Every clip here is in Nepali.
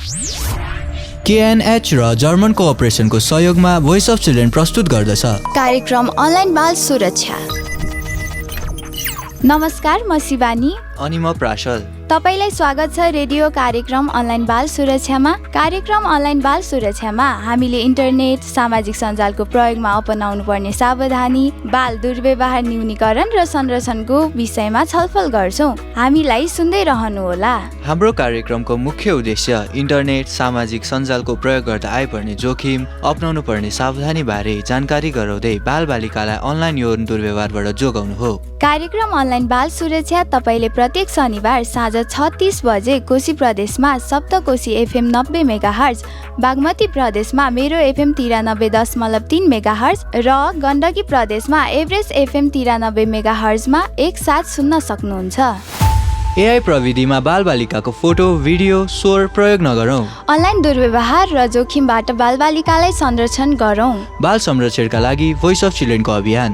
KNH र जर्मन कोअपरेसनको सहयोगमा भोइस अफ चिल्ड्रेन प्रस्तुत गर्दछ कार्यक्रम अनलाइन बाल सुरक्षा। नमस्कार, म शिवानी अनि म प्राशल। तपाईलाई स्वागत छ रेडियो कार्यक्रम अनलाइन बाल सुरक्षामा। कार्यक्रम अनलाइन बाल सुरक्षामा हामीले इन्टरनेट, सामाजिक सञ्जालको प्रयोगमा अपनाउनु पर्ने सावधानी, बाल दुर्व्यवहार न्यूनीकरण र संरक्षणको विषयमा छलफल गर्छौं। हामीलाई सुन्दै रहनुहोला। हाम्रो कार्यक्रमको मुख्य उद्देश्य इन्टरनेट, सामाजिक सञ्जालको प्रयोग गर्दा आइपर्ने जोखिम, अपनाउनु पर्ने सावधानी बारे जानकारी गराउँदै बालबालिकालाई अनलाइन यौन दुर्व्यवहारबाट जोगाउनु हो। कार्यक्रम अनलाइन बाल सुरक्षा तपाईले प्रत्येक शनिबार साँझ 6:30 बजे कोशी प्रदेशमा सप्तकोशी FM 90 मेगाहर्ज, बागमती प्रदेशमा मेरो FM 93.3 मेगाहर्ज र गण्डकी प्रदेशमा एभरेस्ट FM 93 मेगाहर्जमा एकसाथ सुन्न सक्नुहुन्छ। AI प्रविधिमा बालबालिकाको फोटो, भिडियो, स्वर प्रयोग नगरौं। अनलाइन दुर्व्यवहार र जोखिमबाट बालबालिकालाई संरक्षण गरौं। बाल संरक्षणका लागि भोइस अफ चिल्ड्रेनको अभियान।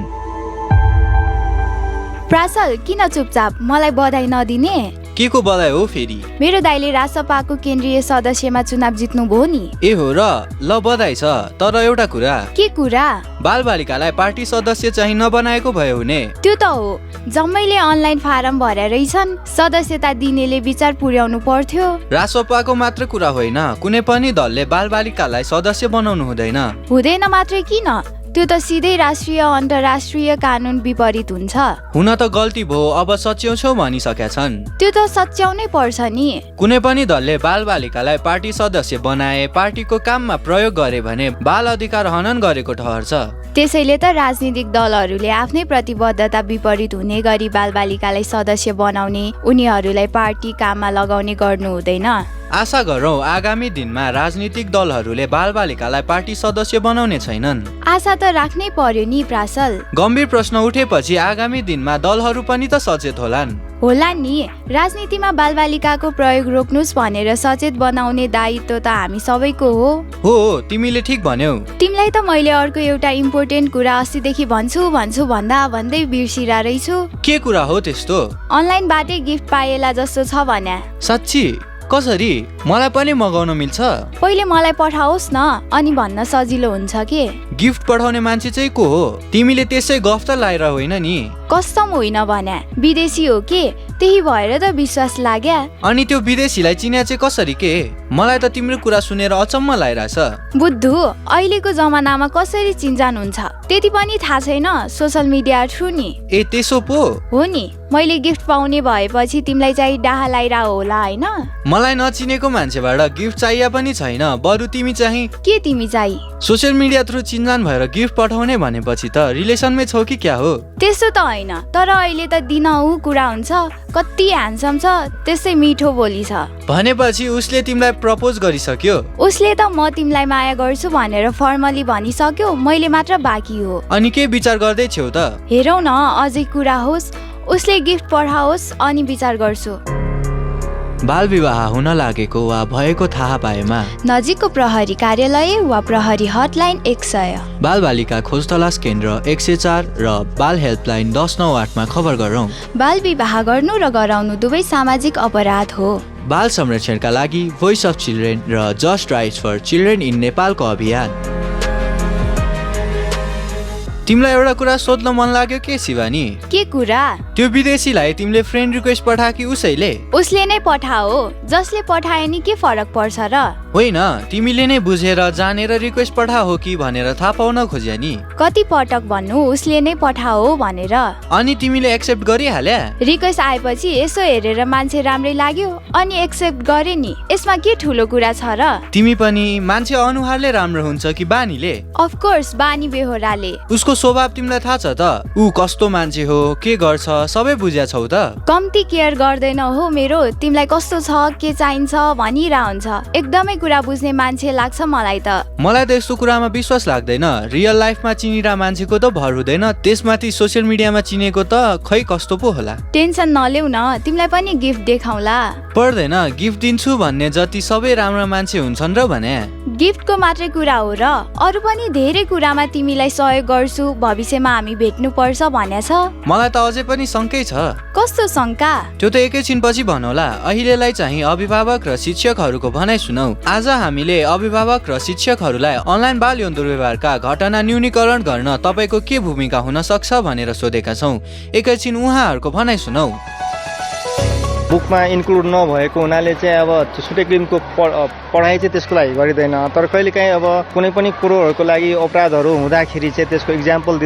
प्रासल, किन चुपचाप? मलाई बधाई नदिने? के को बधाई हो फेरि? मेरो दाइले रासपाको केन्द्रीय सदस्यमा चुनाव जित्नु भयो नि। ए हो र? ल बधाई छ। तर एउटा कुरा। के कुरा? बालबालिकालाई पार्टी सदस्य चाहिँ नबनाएको भयो हुने। त्यो त हो, जम्मैले अनलाइन फारम भरे रहेछन्। सदस्यता दिनेले विचार पुर्याउनु पर्थ्यो। रासपाको मात्र कुरा होइन, कुनै पनि दलले बालबालिकालाई सदस्य बनाउनु हुँदैन। हुँदैन मात्रै किन? त्यो त सिधै राष्ट्रिय अन्तर्राष्ट्रिय कानुन विपरीत हुन्छ। हुन त गल्ती भयो, अब सच्याउँछौ भनिसकेका छन्। त्यो त सच्याउनै पर्छ नि। कुनै पनि दलले बालबालिकालाई पार्टी सदस्य बनाए, पार्टीको काममा प्रयोग गरे भने बाल अधिकार हनन गरेको ठहर्छ। त्यसैले त राजनीतिक दलहरूले आफ्नै प्रतिबद्धता विपरीत हुने गरी बालबालिकालाई सदस्य बनाउने, उनीहरूलाई पार्टी काममा लगाउने गर्नु हुँदैन। आशा गरौँ आगामी दिनमा राजनीतिक दलहरूले बालबालिकालाई पार्टी सदस्य बनाउने छैनन्। आशा त राख्नै पर्यो नि प्रासल। गम्भीर प्रश्न उठेपछि आगामी दिनमा दलहरू पनि त सचेत होलान्। होला नि, राजनीतिमा बालबालिकाको प्रयोग रोक्नुस् भनेर सचेत बनाउने दायित्व त हामी सबैको हो। हो, तिमीले ठिक भन्यौ। तिमीलाई त मैले अर्को एउटा इम्पोर्टेन्ट कुरा अस्तिदेखि भन्छु भन्दै बिर्सिरा रहेछु। के कुरा हो त्यस्तो? अनलाइनबाटै गिफ्ट पाएला जस्तो छ भने। साच्ची? कसरी? मलाई पनि मगाउन मिल्छ? पहिले मलाई पठाओस् न, अनि भन्न सजिलो हुन्छ के। गिफ्ट पठाउने मान्छे चाहिँ को हो? तिमीले त्यसै गफ त लाएर होइन नि? कस्टम होइन भने, विदेशी हो के, त्यही भएर त विश्वास लाग्या। अनि त्यो विदेशीलाई चिन्या चाहिँ कसरी के? मलाई त तिम्रो कुरा सुनेर अचम्म लागिरहेछ। बुद्धु, अहिलेको जमानामा कसरी चिन्जान हुन्छ त्यति पनि थाहा छैन, सोशल मिडिया थ्रु नि। ए त्यसो पो हो नि। मैले गिफ्ट पाउने भएपछि तिमीलाई चाहिँ डाहा लाइरा होला हैन? मलाई नचिनेको मान्छेबाट गिफ्ट चाहिए पनि छैन, बरु तिमी चाहिँ के? तिमी चाहिँ सोशल मिडिया थ्रु चिन्जान भएर गिफ्ट पठाउने भनेपछि त रिलेसनमै छौ कि क्या हो? त्यस्तो त होइन, तर अहिले त दिनहु कुरा हुन्छ। कति ह्यान्डसम छ, त्यसै मिठो बोली छ भनेपछि उसले तिमीलाई प्रपोज गरिसक्यो? उसले त म तिमीलाई माया गर्छु भनेर फर्मली भनिसक्यो, मैले मात्र बाँकी हो। अनि के विचार गर्दै छौ त? हेरौ न, अझै कुरा होस्, उसले गिफ्ट पठाओस् अनि विचार गर्छु। बाल विवाह हुन लागेको वा भएको थाहा पाएमा नजिकको प्रहरी कार्यालय वा प्रहरी हटलाइन 100, बालबालिका खोज तलास केन्द्र 104 र बाल हेल्पलाइन 1098 मा खबर गरौँ। बाल विवाह गर्नु र गराउनु दुवै सामाजिक अपराध हो। बाल संरक्षणका लागि भोइस अफ चिल्ड्रेन र just rights for children in नेपालको अभियान। तिमीलाई एउटा कुरा सोध्न मन लाग्यो के शिवानी? के कुरा? त्यो विदेशीलाई तिमीले फ्रेन्ड रिक्वेस्ट पठा कि उसैले? उसले नै पठाओ, जसले पठाए नि के फरक पर्छ र? होइन, तिमीले नै बुझेर जानेर रिक्वेस्ट पठा हो कि भनेर थाहा पाउन खोज्या नि। कति पटक भन्नु उसले नै पठाओ भनेर? अनि तिमीले एक्सेप्ट गरिहाल्या? रिक्वेस्ट आएपछि यसो हेरेर मान्छे राम्रै लाग्यो अनि एक्सेप्ट गरे नि, यसमा के ठुलो कुरा छ र? तिमी पनि मान्छे अनुहारले राम्रो हुन्छ कि बानीले? अफ कोर्स, बानी बेहोराले। उसको स्वभाव तिमीलाई थाहा छ त? ऊ कस्तो मान्छे हो, के गर्छ, सबै बुझ्या छौ त? कम्ती केयर गर्दैन हो मेरो, तिमीलाई कस्तो छ, के चाहिन्छ भनिरा हुन्छ। एकदमै कुरा बुझ्ने मान्छे लाग्छ मलाई त। मलाई त यस्तो कुरामा विश्वास लाग्दैन। रियल लाइफमा चिनिरा मान्छेको त भर हुँदैन, त्यसमाथि सोसियल मिडियामा चिनेको त खै कस्तो पो होला। टेन्सन नलेउ न, तिमीलाई पनि गिफ्ट देखाउला। पर्दैन, गिफ्ट दिन्छु भन्ने जति सबै राम्रो मान्छे हुन्छन् र भने। गिफ्टको मात्रै कुरा हो र? अरू पनि धेरै कुरामा तिमीलाई सहयोग गर्छु छु भविष्यमा हामी भेट्नुपर्छ भन्या छ। मलाई त अझै पनि शङ्कै छ। कस्तो शङ्का? त्यो त एकैछिनपछि भनौला। अहिलेलाई चाहिँ अभिभावक र शिक्षकहरूको भनाइ सुनौ। आज हामीले अभिभावक र शिक्षकहरूलाई अनलाइन बाल यौन दुर्व्यवहारका घटना न्यूनीकरण गर्न तपाईँको के भूमिका हुन सक्छ भनेर सोधेका छौँ। एकैछिन उहाँहरूको भनाइ सुनौ। बुकमा इन्क्लुड नभएको हुनाले चाहिँ अब छुट्टै किसिमको पढाइ चाहिँ त्यसको लागि गरिँदैन। तर कहिलेकाहीँ अब कुनै पनि कुरोहरूको लागि अपराधहरू हुँदाखेरि चाहिँ त्यसको इक्जाम्पल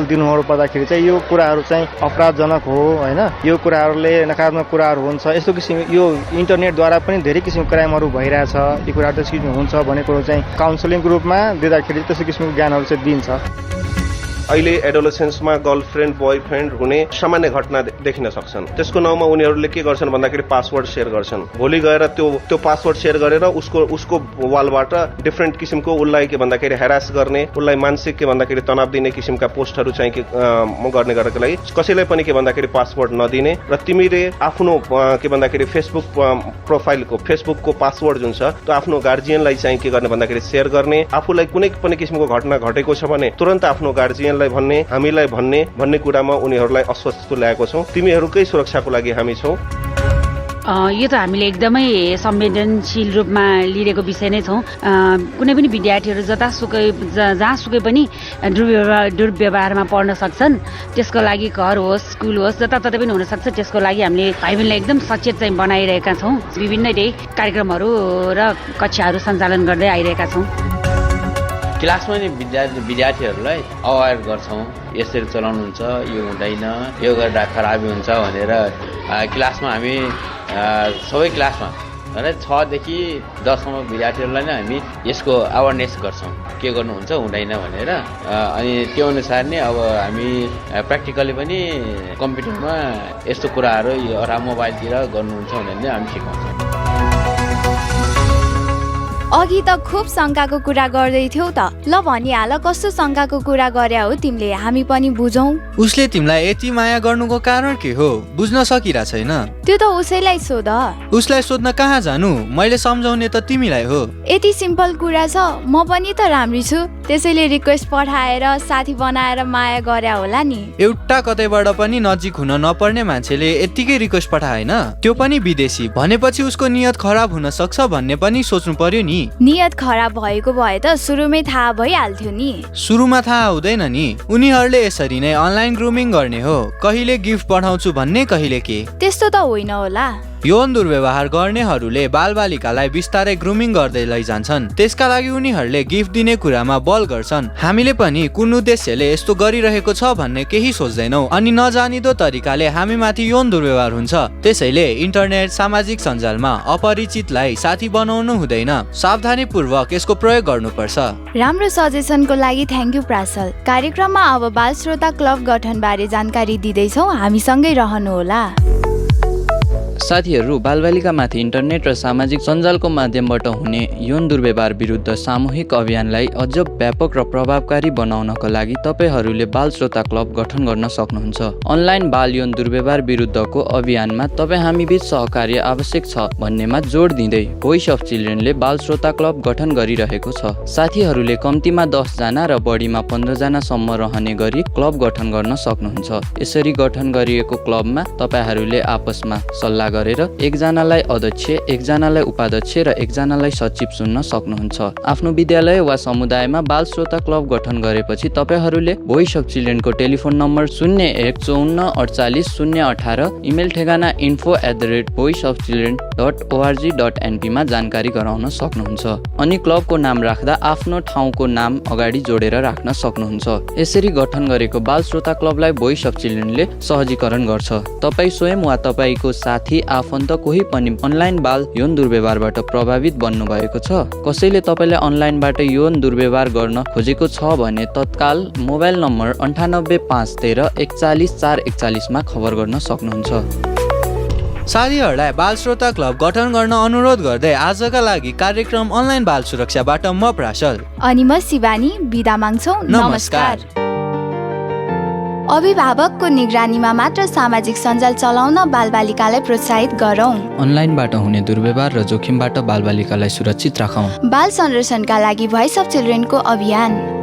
दिनुहरू पर्दाखेरि चाहिँ यो कुराहरू चाहिँ अपराधजनक हो होइन, यो कुराहरूले नकारात्मक कुराहरू हुन्छ, यस्तो किसिम यो इन्टरनेटद्वारा पनि धेरै किसिमको क्राइमहरू भइरहेछ, यो कुराहरू त्यस किसिमको हुन्छ भन्ने कुरो चाहिँ काउन्सिलिङको रूपमा दिँदाखेरि त्यस्तो किसिमको ज्ञानहरू चाहिँ दिन्छ। अहिले एडोलेसेन्समा गर्लफ्रेन्ड बोयफ्रेन्ड हुने सामान्य घटना देखिन सक्छन्। त्यसको नाउँमा उनीहरूले के गर्छन् भन्दाखेरि पासवर्ड सेयर गर्छन्। भोलि गएर त्यो पासवर्ड सेयर गरेर उसको वालबाट डिफ्रेन्ट किसिमको उसलाई के भन्दाखेरि हेरास गर्ने, उसलाई मानसिक के भन्दाखेरि तनाव दिने किसिमका पोस्टहरू चाहिँ गर्ने गरेको लागि कसैलाई पनि के भन्दाखेरि पासवर्ड नदिने र तिमीले आफ्नो के भन्दाखेरि फेसबुकको पासवर्ड जुन छ त्यो आफ्नो गार्जियनलाई चाहिँ के गर्ने भन्दाखेरि सेयर गर्ने। आफूलाई कुनै पनि किसिमको घटना घटेको छ भने तुरन्त आफ्नो गार्जियन भन्ने, हामीलाई भन्ने कुरामा उनीहरूलाई अस्वस्थ ल्याएको छौँ। तिमीहरूकै सुरक्षाको लागि हामी छौँ। यो त हामीले एकदमै संवेदनशील रूपमा लिएको विषय नै छौँ। कुनै पनि विद्यार्थीहरू जहाँसुकै पनि दुर्व्यवहारमा पर्न सक्छन्। त्यसको लागि घर होस्, स्कुल होस्, जताततै पनि हुनसक्छ। त्यसको लागि हामीले भाइ बहिनीलाई एकदम सचेत चाहिँ बनाइरहेका छौँ। विभिन्न कार्यक्रमहरू र कक्षाहरू सञ्चालन गर्दै आइरहेका छौँ। क्लासमा नि विद्यार्थीहरूलाई अवेर गर्छौँ, यसरी चलाउनुहुन्छ, यो हुँदैन, यो गर्दा खराबी हुन्छ भनेर क्लासमा हामी सबै क्लासमा 6 देखि 10 सम्म विद्यार्थीहरूलाई नै हामी यसको अवेरनेस गर्छौँ, के गर्नुहुन्छ हुँदैन भनेर। अनि त्यो अनुसार नै अब हामी प्र्याक्टिकली पनि कम्प्युटरमा यस्तो कुराहरू मोबाइलतिर गर्नुहुन्छ भनेर नै हामी सिकाउँछौँ। अघि त खुब शङ्काको कुरा गर्दै थियौ त, ल भनिहाल कस्तो शङ्काको कुरा गर्या हो तिमीले, हामी पनि बुझौँ। उसले तिमीलाई यति माया गर्नुको कारण के हो बुझ्न सकिरा छैन? त्यो त उसैलाई सोध। उसलाई सोध्न कहाँ जानु, मैले सम्झाउने त तिमीलाई हो। यति सिम्पल कुरा छ, म पनि त राम्री छु, त्यसैले रिक्वेस्ट पठाएर साथी बनाएर माया गर्या होला नि। एउटा कतैबाट पनि नजिक हुन नपर्ने मान्छेले यत्तिकै रिक्वेस्ट पठाएन, त्यो पनि विदेशी भनेपछि उसको नियत खराब हुन सक्छ भन्ने पनि सोच्नु पर्यो नि। नियत खराब भएको भए त सुरुमै थाहा भइहाल्थ्यो नि। सुरुमा थाहा हुँदैन नि, उनीहरूले यसरी नै अनलाइन ग्रुमिङ गर्ने हो। कहिले गिफ्ट पठाउँछु भन्ने, कहिले के। त्यस्तो त होइन होला। यौन दुर्व्यवहार गर्नेहरूले बालबालिकालाई बिस्तारै ग्रुमिङ गर्दै लैजान्छन्। त्यसका लागि उनीहरूले गिफ्ट दिने कुरामा बल गर्छन्। हामीले पनि कुन उद्देश्यले यस्तो गरिरहेको छ भन्ने केही सोच्दैनौँ अनि नजानिदो तरिकाले हामीमाथि यौन दुर्व्यवहार हुन्छ। त्यसैले इन्टरनेट सामाजिक सञ्जालमा अपरिचितलाई साथी बनाउनु हुँदैन, सावधानीपूर्वक यसको प्रयोग गर्नुपर्छ। राम्रो सजेसनको लागि थ्याङ्क यू प्रासल। कार्यक्रममा अब बाल श्रोता क्लब गठनबारे जानकारी दिँदैछौँ, हामीसँगै रहनुहोला। साथीहरू, बालबालिकामाथि इन्टरनेट र सामाजिक सञ्जालको माध्यमबाट हुने यौन दुर्व्यवहार विरुद्ध सामूहिक अभियानलाई अझ व्यापक र प्रभावकारी बनाउनका लागि तपाईँहरूले बाल श्रोता क्लब गठन गर्न सक्नुहुन्छ। अनलाइन बाल यौन दुर्व्यवहार विरुद्धको अभियानमा तपाईँ हामीबीच सहकार्य आवश्यक छ भन्नेमा जोड दिँदै भोइस अफ चिल्ड्रेनले बाल श्रोता क्लब गठन गरिरहेको छ। साथीहरूले कम्तीमा 10 जना र बढीमा 15 जनासम्म रहने गरी क्लब गठन गर्न सक्नुहुन्छ। यसरी गठन गरिएको क्लबमा तपाईँहरूले आपसमा सल्लाह गरेर एकजनालाई अध्यक्ष, एकजनालाई उपाध्यक्ष र एकजनालाई सचिव चुन्न सक्नुहुन्छ। आफ्नो विद्यालय वा समुदायमा बाल श्रोता क्लब गठन गरेपछि तपाईहरूले भोइस अफ चिल्ड्रेनको टेलिफोन नम्बर 0154480018, इमेल ठेगाना info@voiceofchildren.org.np मा जानकारी गराउन सक्नुहुन्छ। अनि क्लबको नाम राख्दा आफ्नो ठाउँको नाम अगाडि जोडेर राख्न सक्नुहुन्छ। यसरी गठन गरेको बाल श्रोता क्लबलाई भोइस अफ चिल्ड्रेनले सहजीकरण गर्छ। तपाईँ स्वयं वा तपाईँको साथी आफन्त कोही पनि अनलाइन बाल यौन दुर्व्यवहारबाट प्रभावित बन्नु भएको छ? कसैले तपाईँलाई अनलाइनबाट यौन दुर्व्यवहार गर्न खोजेको छ भने तत्काल मोबाइल नम्बर 985113 मा खबर गर्न सक्नुहुन्छ। साथीहरूलाई बाल श्रोता क्लब गठन गर्न अनुरोध गर्दै आजका लागि कार्यक्रम अनलाइन बाल सुरक्षाबाट म प्रासल अनि म शिवानी बिदा माग्छौँ। नमस्कार। अभिभावकको निगरानीमा मात्र सामाजिक सञ्जाल चलाउन बालबालिकालाई प्रोत्साहित गरौँ। अनलाइनबाट हुने दुर्व्यवहार र जोखिमबाट बालबालिकालाई सुरक्षित राखौँ। बाल संरक्षणका लागि भोइस अफ चिल्ड्रेनको अभियान।